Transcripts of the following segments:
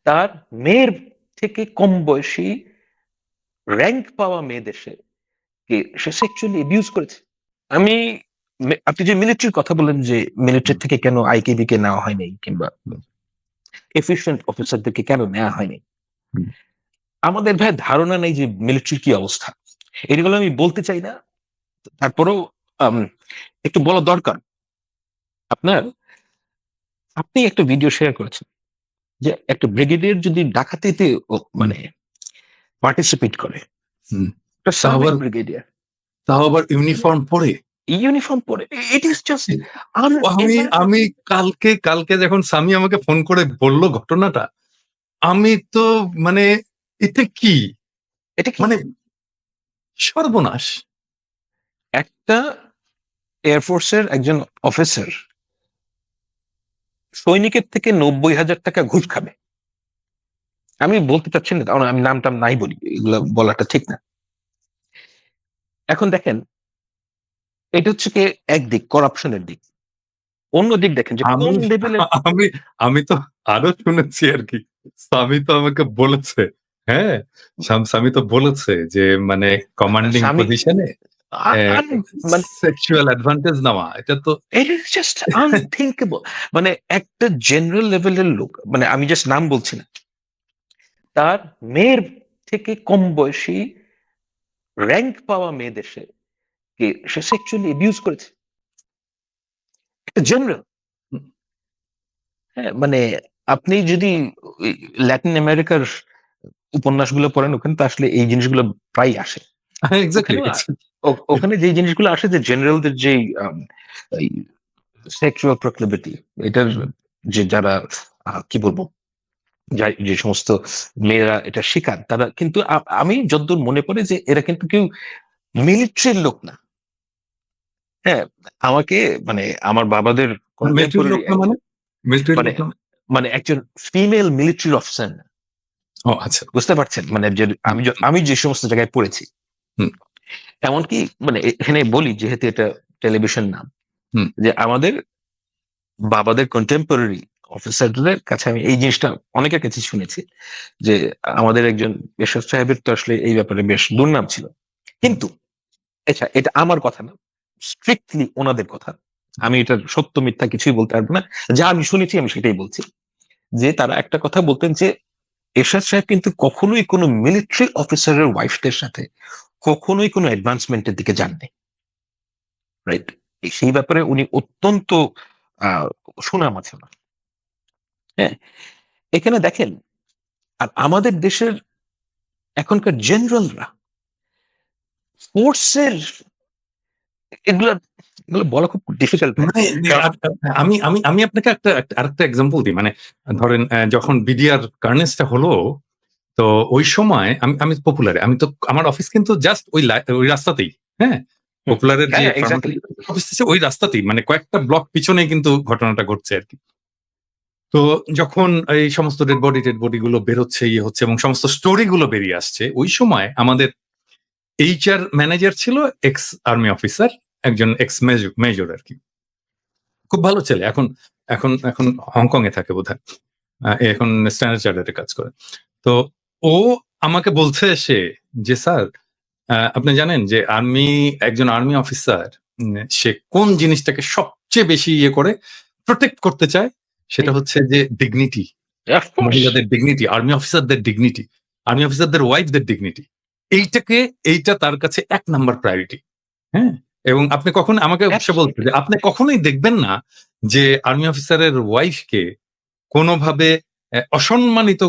তার মেয়ের থেকে কম বয়সী র্যাঙ্ক পাওয়া মেয়েদের সে সেক্সুয়ালি অ্যাবিউজ করেছে। আমি আপনি যে মিলিটারির কথা বললেন যে মিলিটারি হুম, থেকে কেন আইকেবি কে নেওয়া হয়নি কিংবা হুম, এফিসিয়েন্ট অফিসারদেরকে কেন নেওয়া হয়নি, হুম। আমাদের ভাই ধারণা নেই যে মিলিটারির কি অবস্থা। এগুলো আমি বলতে চাই না, তারপরেও আম, একটু বলা দরকার। আপনার আপনি একটা ভিডিও শেয়ার করেছেন যে একটা ব্রিগেডিয়ার যদি ডাকাতিতে হুম, মানে পার্টিসিপেট করে, হুম। একটা তাও সার্ভিস আবার ব্রিগেডিয়ার তাও আবার ইউনিফর্ম পরে। ইউনিফর্ম পরে, ইট ইজ জাস্ট আমি আমি আনএভারেবল। কালকে কালকে যখন স্বামী আমাকে ফোন করে বলল ঘটনাটা, আমি তো মানে এটা কি, এটা কি? মানে সর্বনাশ। একটা এয়ারফোর্সের একজন অফিসার সৈনিকের থেকে 90,000 টাকা ঘুষ খাবে। আমি বলতে চাচ্ছি না, কারণ আমি নাম টাম নাই বলি, এগুলো বলাটা ঠিক না। এখন দেখেন, এটা হচ্ছে কি একদিক করাপশনের দিক, অন্য দিক দেখেন যে আমি কোন লেভেলের। আমি আমি তো আরো শুনেছি আর কি। স্বামী তো আমাকে বলেছে, হ্যাঁ, স্বামী তো বলেছে যে মানে কমান্ডিং স্বামী পজিশনে মানে সেক্সুয়াল অ্যাডভান্টেজ নেওয়া এটা তো। It is just unthinkable. মানে একটা জেনারেল লেভেলের লোক, মানে আমি জাস্ট নাম বলছি না, তার মেয়ের থেকে কম বয়সী র্যাঙ্ক পাওয়া মেয়েদের সে সেক্সুয়ালি অ্যাবিউজ করেছে। একটা জেনারেল, হ্যাঁ, মানে আপনি যদি ওই ল্যাটিন আমেরিকার উপন্যাসগুলো পড়েন, ওখানে তো আসলে এই জিনিসগুলো প্রায় আসে। এক্স্যাক্টলি। ওখানেও ওখানে যে জিনিসগুলো আসে যে জেনারেলদের যে সেক্সুয়াল প্রক্লিভিটি, এটার যে যারা কি বলবো, যে সমস্ত মেয়েরা এটা শিকার, তারা কিন্তু আমি যতদূর মনে পড়ে যে এরা কিন্তু কেউ মিলিটারির লোক না। হ্যাঁ, আমাকে মানে আমার বাবাদের মিলিটারি কন্টেম্পোরারি লোক না মানে? মিলিটারি মানে লোক না? মানে একজন ফিমেল মিলিটারি অফিসার, ও আচ্ছা। বুঝতে পারছেন? মানে যে হুম, আমি যে সমস্ত জায়গায় পড়েছি, হুম, এমনকি মানে এখানে বলি যেহেতু এটা টেলিভিশন নাম, হুম। যে আমাদের বাবাদের কন্টেম্পোরারি অফিসারদের কাছে আমি এই জিনিসটা অনেকের কাছে শুনেছি যে আমাদের একজন এরশাদ সাহেবের তো আসলে এই ব্যাপারে বেশ দুর্নাম ছিল। হুম, কিন্তু আচ্ছা, এটা আমার কথা না, স্ট্রিক্টলি ওনাদের কথা। আমি এটার সত্য মিথ্যা কিছুই বলতে পারবো না, যা আমি শুনেছি আমি সেটাই বলছি। যে তারা একটা কথা বলতেন যে এরশাদ সাহেব কিন্তু কখনোই কোনো মিলিটারি অফিসারের ওয়াইফদের সাথে কখনোই কোনো অ্যাডভান্সমেন্টের দিকে যাননি, রাইট? সেই ব্যাপারে উনি অত্যন্ত আহ সুনাম আছে না। হ্যাঁ, এখানে দেখেন, আর আমাদের দেশের এখনকার জেনারেলরা ফোর্সের এগুলা এগুলো বলা খুব ডিফিকাল্ট ভাই। মানে আমি আমি আমি আপনাকে আরেকটা এক্সাম্পল দিই। মানে ধরেন যখন বিডিআর কার্নেসটা হলো, তো ওই সময় আমি আমি পপুলারে, আমি তো আমার অফিস কিন্তু জাস্ট ওই রাস্তাতেই, হ্যাঁ, হুম, পপুলারের যে হ্যাঁ, এক্স্যাক্টলি। ফার্মাসিউটিক্যাল অফিস আছে ওই রাস্তাতেই, মানে কয়েকটা ব্লক পিছনেই কিন্তু ঘটনাটা ঘটছে আর কি। তো যখন এই সমস্ত ডেড বডি গুলো বেরোচ্ছে, ইয়ে হচ্ছে এবং সমস্ত স্টোরি গুলো বেরিয়ে আসছে, ওই সময় আমাদের এইচআর ম্যানেজার ছিল এক্স আর্মি অফিসার, একজন এক্স মেজর আর কি। খুব ভালো ছেলে, এখন এখন এখন হংকং এ থাকে বোধহয়। এখন স্ট্যান্ডার্ড চার্টারে কাজ করে। তো ও আমাকে বলছে সে যে স্যার, আপনি জানেন যে একজন আর্মি অফিসার সে কোন জিনিসটাকে সবচেয়ে বেশি ইয়ে করে প্রোটেক্ট করতে চায়, সেটা হচ্ছে যে ডিগনিটি, অফকোর্স। মহিলাদের ডিগনিটি, আর্মি অফিসারদের ওয়াইফদের ডিগনিটি। এইটা তার কাছে ১ নাম্বার প্রায়োরিটি। হ্যাঁ, এবং আপনি কখন আমাকে সে বলছে অ্যাবসলিউটলি। যে আপনি কখনোই দেখবেন না যে আর্মি অফিসারের ওয়াইফকে কোনোভাবে অসম্মানিত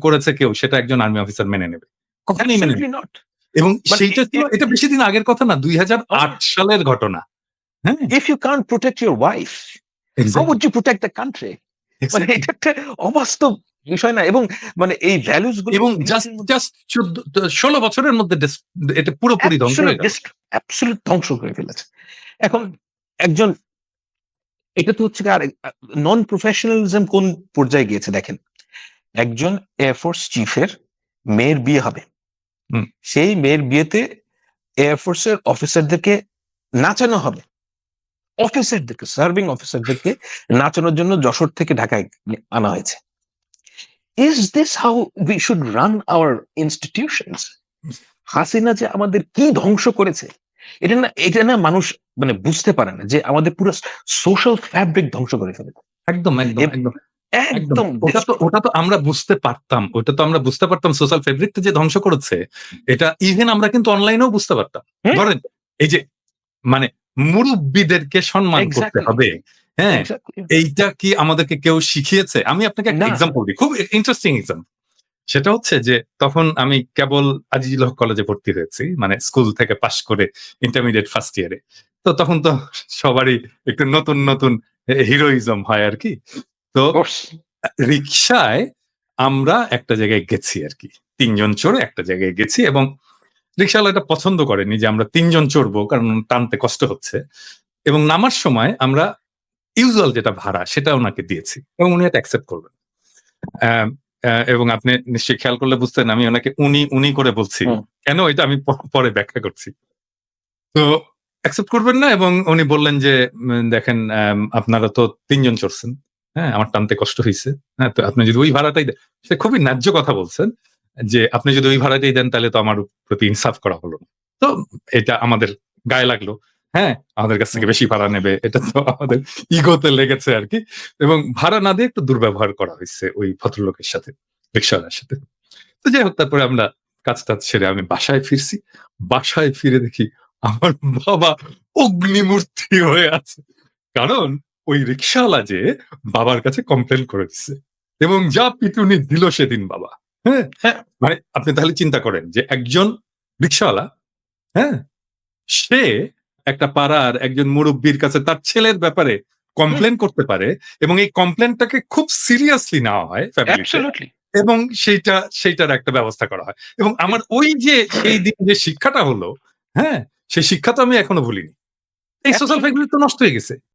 করেছে কেউ, সেটা একজন আর্মি অফিসার মেনে নেবে, কখনোই মেনে অ্যাবসলিউটলি নেবে। নট। এবং মানে সেইটা ছিল, এটা বেশি দিন আগের কথা না, ২০০৮ সালের ঘটনা। হ্যাঁ, if you can't protect your wife, how would exactly, you protect the country? মানে এক্স্যাক্টলি। এটা একটা অবাস্তব বিষয় না? এবং মানে এই ভ্যালুস গুলো এবং জাস্ট মিলিটারির মধ্যে জাস্ট ১৬ বছরের মধ্যে এটা পুরোপুরি ধ্বংস অ্যাবসলিউট হয়ে গেল। অ্যাবসলিউট ধ্বংস করে ফেলেছে। এখন একজন, এটা তো হচ্ছে আর নন প্রফেশনালিজম কোন পর্যায়ে গিয়েছে দেখেন। একজন এয়ারফোর্স চিফের মেয়ের বিয়ে হবে, হুম, সেই মেয়ের বিয়েতে এয়ারফোর্সের অফিসারদেরকে নাচানো হবে, অফিসারদেরকে, সার্ভিং অফিসারদেরকে নাচানোর জন্য যশোর থেকে ঢাকায় আনা হয়েছে। Is this how we should run our institutions? Hasina যে আমাদের কি ধ্বংস করেছে, এটা না মানুষ মানে বুঝতে পারে না যে আমাদের পুরো সোশ্যাল ফ্যাব্রিক ধ্বংস করে ফেলেছে। একদম, একদম, এ- একদম, একদম। একদম ওটা তো আমরা বুঝতে পারতাম। ওটা তো আমরা বুঝতে পারতাম সোশ্যাল ফেব্রিক যে ধ্বংস করেছে। এটা ইভেন আমরা কিন্তু অনলাইনেও বুঝতে পারতাম। হুম। ধরেন এই যে মানে মুরব্বীদেরকে সম্মান করতে Exactly. হবে। হ্যাঁ, Exactly. এইটা কি আমাদেরকে কেউ শিখিয়েছে? আমি আপনাকে একটা না। এক্সাম্পল দিই, খুব ইন্টারেস্টিং এক্সাম্পল। সেটা হচ্ছে যে তখন আমি কেবল আজিজুল হক কলেজে ভর্তি হয়েছি, মানে স্কুল থেকে পাশ করে ইন্টারমিডিয়েট ফার্স্ট ইয়ারে। তো তখন তো সবারই একটু নতুন নতুন হিরোইজম হয় আর কি। তো Of course. রিক্সায় আমরা একটা জায়গায় গেছি আর কি, ৩ জন চড়ে একটা জায়গায় গেছি এবং রিক্সাওয়ালা এটা পছন্দ করেনি যে আমরা ৩ জন চড়বো, কারণ টানতে কষ্ট হচ্ছে। এবং নামার সময় আমরা ইউজুয়াল যেটা ভাড়া সেটা ওনাকে দিয়েছি এবং উনি এটা অ্যাকসেপ্ট করবেন। এবং আপনি নিশ্চয়ই খেয়াল করলে বুঝতেন আমি ওনাকে উনি উনি করে বলছি হুম। কেন, এটা আমি পরে ব্যাখ্যা করছি। তো অ্যাকসেপ্ট করবেন না এবং উনি বললেন যে দেখেন আপনারা তো ৩ জন চড়ছেন, হ্যাঁ আমার টানতে কষ্ট হয়েছে, হ্যাঁ তো আপনি যদি ওই ভাড়াটাই দেন, সে খুবই ন্যায্য কথা বলছেন যে আপনি যদি ওই ভাড়াটাই দেন তাহলে তো আমার প্রতি ইনসাফ করা হলো না। তো এটা আমাদের গায়ে লাগলো, হ্যাঁ আমাদের কাছ থেকে বেশি ভাড়া নেবে, এটা তো আমাদের ইগোতে লেগেছে আর কি। এবং ভাড়া না দিয়ে একটু দুর্ব্যবহার করা হয়েছে ওই ভদ্রলোকের সাথে, রিক্সাওয়ালার সাথে। তো যাই হোক, তারপরে আমরা কাজ টাজ সেরে আমি বাসায় ফিরছি। বাসায় ফিরে দেখি আমার বাবা অগ্নিমূর্তি হয়ে আছে। কারণ ওই রিক্সাওয়ালা যে বাবার কাছে কমপ্লেন করে দিচ্ছে এবং যা পিটুনি দিল সেদিন বাবা। হ্যাঁ, হ্যাঁ। মানে আপনি তাহলে চিন্তা করেন যে একজন রিক্সাওয়ালা, হ্যাঁ, সে একটা পাড়ার একজন মুরব্বীর কাছে তার ছেলের ব্যাপারে কমপ্লেন করতে পারে এবং এই কমপ্লেনটাকে খুব সিরিয়াসলি নেওয়া হয় ফ্যামিলিতে Absolutely. এবং সেইটার একটা ব্যবস্থা করা হয়। এবং আমার ওই যে সেই দিন যে শিক্ষাটা হলো, হ্যাঁ, সেই শিক্ষা তো আমি এখনো ভুলিনি। এই সোশ্যাল Absolutely. ফ্যাক্টরি তো নষ্ট হয়ে গেছে।